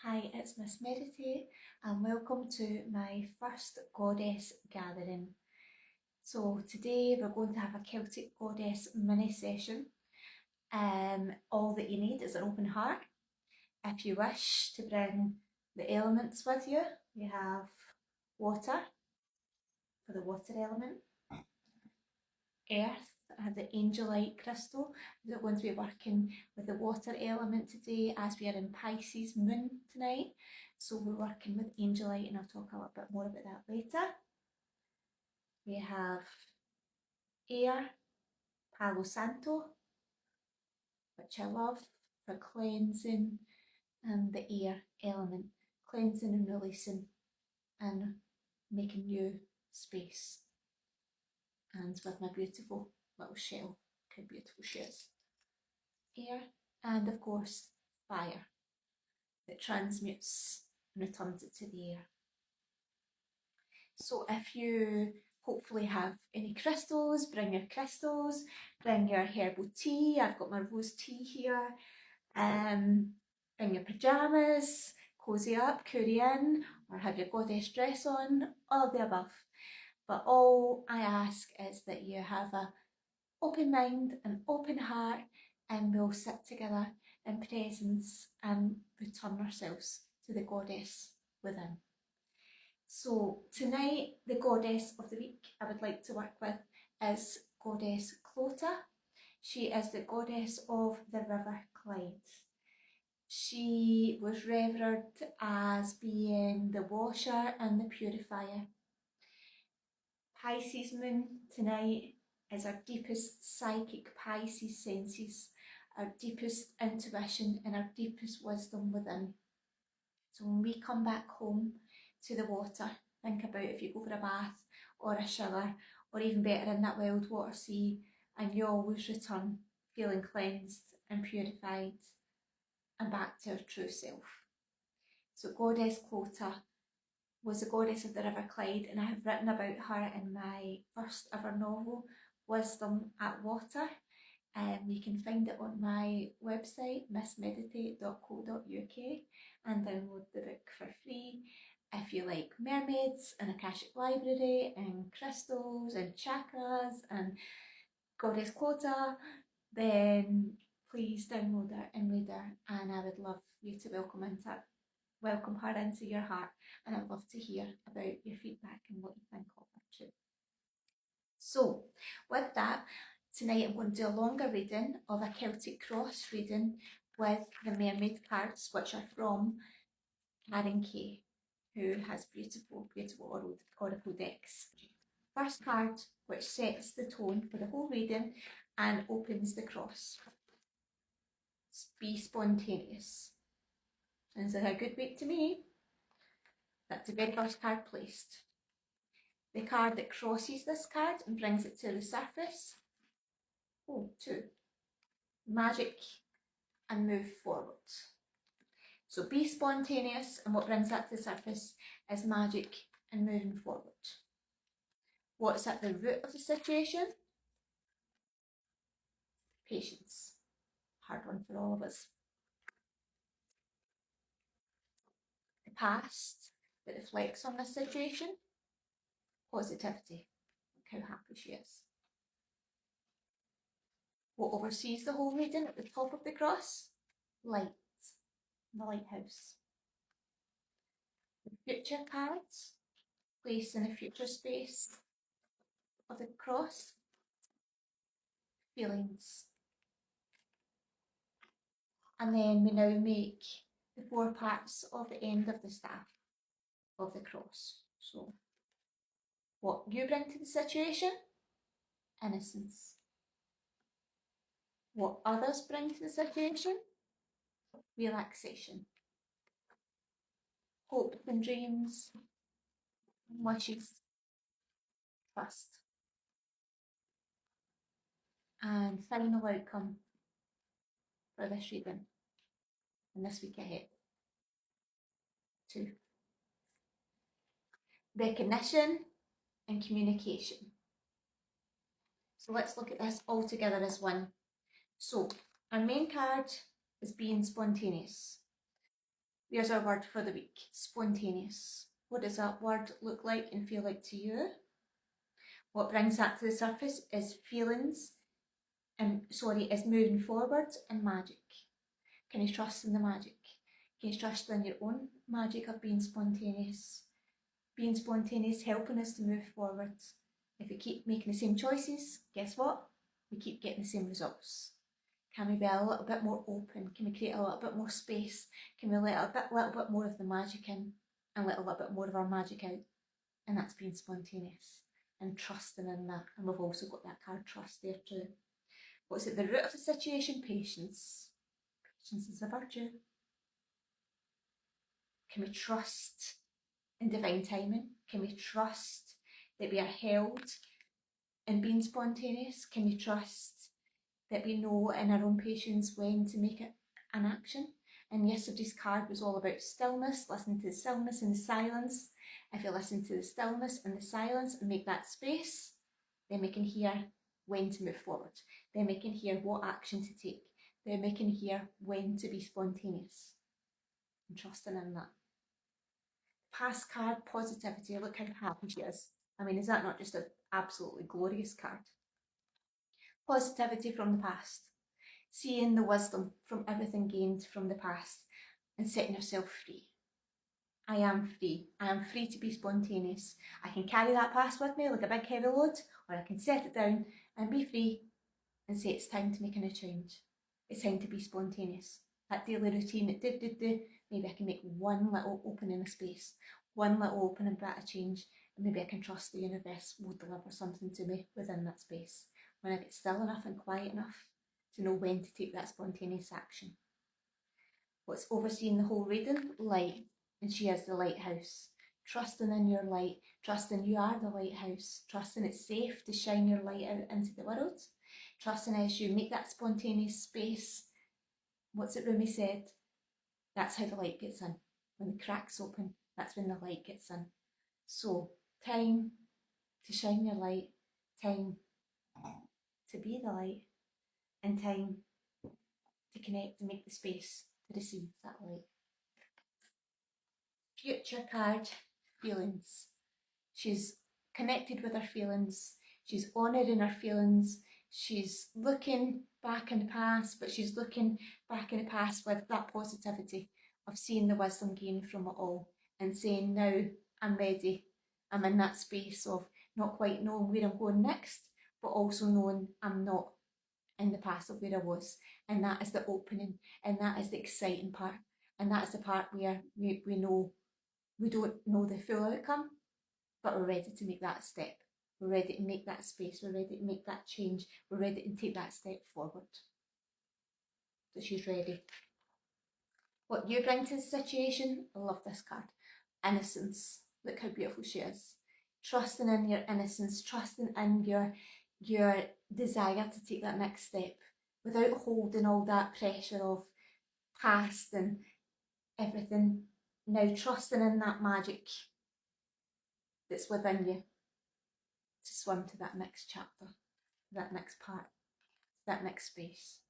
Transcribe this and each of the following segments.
Hi, it's Miss Meditate and welcome to my first goddess gathering. So today we're going to have a Celtic goddess mini session. All that you need is an open heart. If you wish to bring the elements with you, we have water for the water element, earth, the angelite crystal. We're going to be working with the water element today as we are in Pisces moon tonight. So we're working with angelite and I'll talk a little bit more about that later. We have air, Palo Santo, which I love for cleansing, and the air element, cleansing and releasing and making new space. And with my beautiful little shell, how beautiful she is. Air, and of course fire that transmutes and returns it to the air. So if you hopefully have any crystals, bring your crystals, bring your herbal tea. I've got my rose tea here. Bring your pyjamas, cozy up, curry in, or have your goddess dress on, all of the above. But all I ask is that you have an open mind, an open heart, and we'll sit together in presence and return ourselves to the goddess within. So tonight, the goddess of the week I would like to work with is Goddess Clota. She is the goddess of the River Clyde. She was revered as being the washer and the purifier. Pisces moon tonight is our deepest psychic Pisces senses, our deepest intuition and our deepest wisdom within. So when we come back home to the water, think about if you go for a bath or a shower, or even better in that wild water sea, and you always return feeling cleansed and purified and back to our true self. So Goddess Clota was the goddess of the River Clyde, and I have written about her in my first ever novel, Wisdom at Water. You can find it on my website, missmeditate.co.uk, and download the book for free. If you like mermaids and Akashic Library and crystals and chakras and Goddess Clota, then please download her and read her, and I would love you to welcome her into your heart, and I'd love to hear about your feedback and what you think of her too. So with that, tonight I'm going to do a longer reading of a Celtic Cross reading with the mermaid cards, which are from Karen Kay, who has beautiful, beautiful oracle decks. First card, which sets the tone for the whole reading and opens the cross. Be spontaneous. Sounds like a good week to me. That's the very first card placed. The card that crosses this card and brings it to the surface. Oh, two. Magic and move forward. So be spontaneous, and what brings that to the surface is magic and moving forward. What's at the root of the situation? Patience. Hard one for all of us. The past that reflects on this situation? Positivity. Look how happy she is. What oversees the whole reading at the top of the cross? Light. The lighthouse. The future cards, placed in the future space of the cross. Feelings. And then we now make the four parts of the end of the staff of the cross. So what you bring to the situation? Innocence. What others bring to the situation? Relaxation. Hope and dreams, wishes, trust. And final outcome for this reading and this week ahead. 2. Recognition and communication. So let's look at this all together as one. So our main card is being spontaneous. There's our word for the week, spontaneous. What does that word look like and feel like to you? What brings that to the surface is feelings, is moving forward and magic. Can you trust in the magic? Can you trust in your own magic of being spontaneous? Being spontaneous, helping us to move forward. If we keep making the same choices, guess what? We keep getting the same results. Can we be a little bit more open? Can we create a little bit more space? Can we let a little bit more of the magic in and let a little bit more of our magic out? And that's being spontaneous and trusting in that. And we've also got that card, trust, there too. What's at the root of the situation? Patience. Patience is a virtue. Can we trust in divine timing? Can we trust that we are held in being spontaneous? Can we trust that we know in our own patience when to make it an action? And yesterday's card was all about stillness, listen to the stillness and the silence. If you listen to the stillness and the silence and make that space, then we can hear when to move forward. Then we can hear what action to take. Then we can hear when to be spontaneous. And trusting in that. Past card, positivity. Look how happy she is. I mean, is that not just an absolutely glorious card? Positivity from the past. Seeing the wisdom from everything gained from the past and setting yourself free. I am free. I am free to be spontaneous. I can carry that past with me like a big heavy load, or I can set it down and be free and say it's time to make a new change. It's time to be spontaneous. That daily routine, maybe I can make one little opening of space, one little opening bit of change, and maybe I can trust the universe will deliver something to me within that space when I get still enough and quiet enough to know when to take that spontaneous action. What's overseeing the whole reading? Light. And she is the lighthouse. Trusting in your light, trusting you are the lighthouse, trusting it's safe to shine your light out into the world, trusting as you make that spontaneous space. What's it Rumi said? That's how the light gets in. When the cracks open, that's when the light gets in. So, time to shine your light, time to be the light, and time to connect and make the space to receive that light. Future card, feelings. She's connected with her feelings. She's honouring her feelings. She's looking back in the past, but she's looking back in the past with that positivity of seeing the wisdom gained from it all and saying, now I'm ready. I'm in that space of not quite knowing where I'm going next, but also knowing I'm not in the past of where I was. And that is the opening, and that is the exciting part. And that is the part where we know we don't know the full outcome, but we're ready to make that step. We're ready to make that space. We're ready to make that change. We're ready to take that step forward. So she's ready. What you bring to the situation, I love this card. Innocence. Look how beautiful she is. Trusting in your innocence, trusting in your desire to take that next step without holding all that pressure of past and everything. Now trusting in that magic that's within you to swim to that next chapter, that next part, that next space.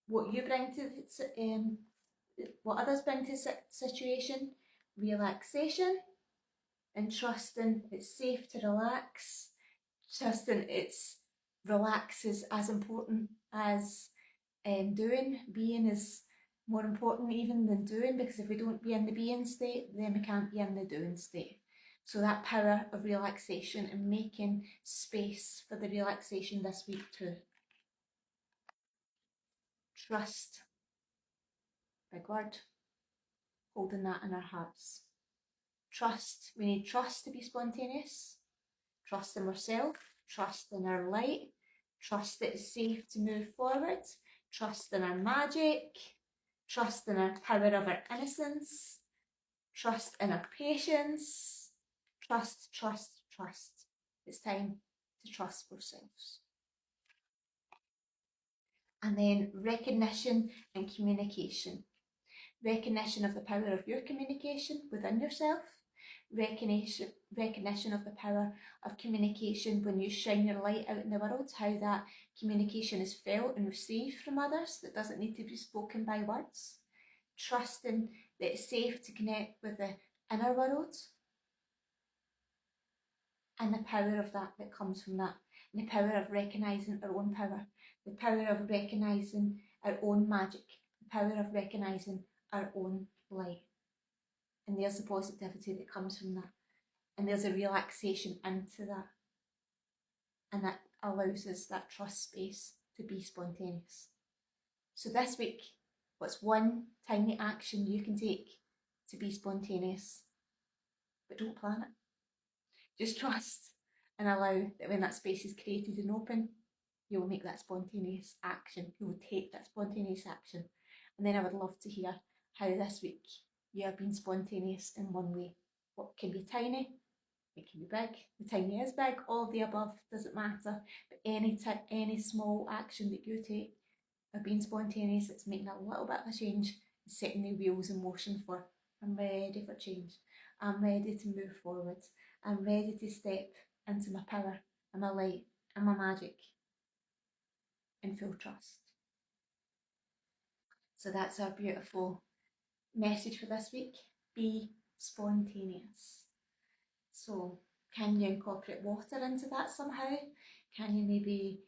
What you bring to what others bring to the situation, relaxation, and trusting it's safe to relax, trusting it's relax is as important as doing. Being is more important even than doing, because if we don't be in the being state, then we can't be in the doing state. So that power of relaxation and making space for the relaxation this week too. Trust. Big word. Holding that in our hearts. Trust. We need trust to be spontaneous. Trust in ourselves. Trust in our light. Trust that it's safe to move forward. Trust in our magic. Trust in our power of our innocence. Trust in our patience. Trust, trust, trust. It's time to trust ourselves. And then recognition and communication. Recognition of the power of your communication within yourself. Recognition of the power of communication when you shine your light out in the world, how that communication is felt and received from others that doesn't need to be spoken by words. trusting that it's safe to connect with the inner world and the power of that comes from that, and the power of recognising our own power, the power of recognising our own magic, the power of recognising our own light. And there's the positivity that comes from that, and there's a relaxation into that, and that allows us that trust space to be spontaneous. So this week, what's one tiny action you can take to be spontaneous? But don't plan it. Just trust and allow that when that space is created and open, you'll make that spontaneous action. You will take that spontaneous action. And then I would love to hear how this week you have been spontaneous in one way. What can be tiny, it can be big. The tiny is big, all of the above, doesn't matter. But any small action that you take of being spontaneous, it's making a little bit of a change, setting the wheels in motion for, I'm ready for change. I'm ready to move forward. I'm ready to step into my power and my light and my magic in full trust. So that's our beautiful message for this week. Be spontaneous. So can you incorporate water into that somehow? Can you maybe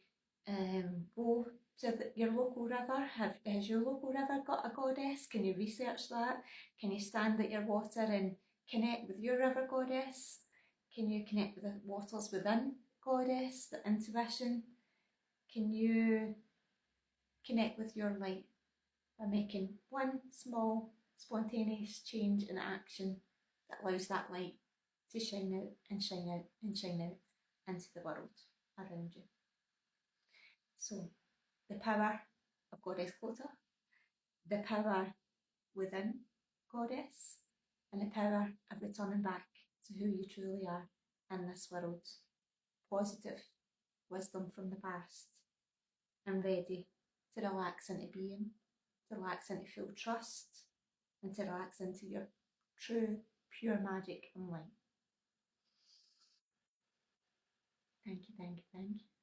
go to your local river? Has your local river got a goddess? Can you research that? Can you stand at your water and connect with your river goddess? Can you connect with the waters within goddess, the intuition? Can you connect with your light by making one small spontaneous change in action that allows that light to shine out and shine out and shine out into the world around you? So the power of Goddess Clota, the power within Goddess, and the power of returning back to who you truly are in this world. Positive wisdom from the past, and ready to relax into being, to relax into full trust, and to relax into your true, pure magic and light. Thank you, thank you, thank you.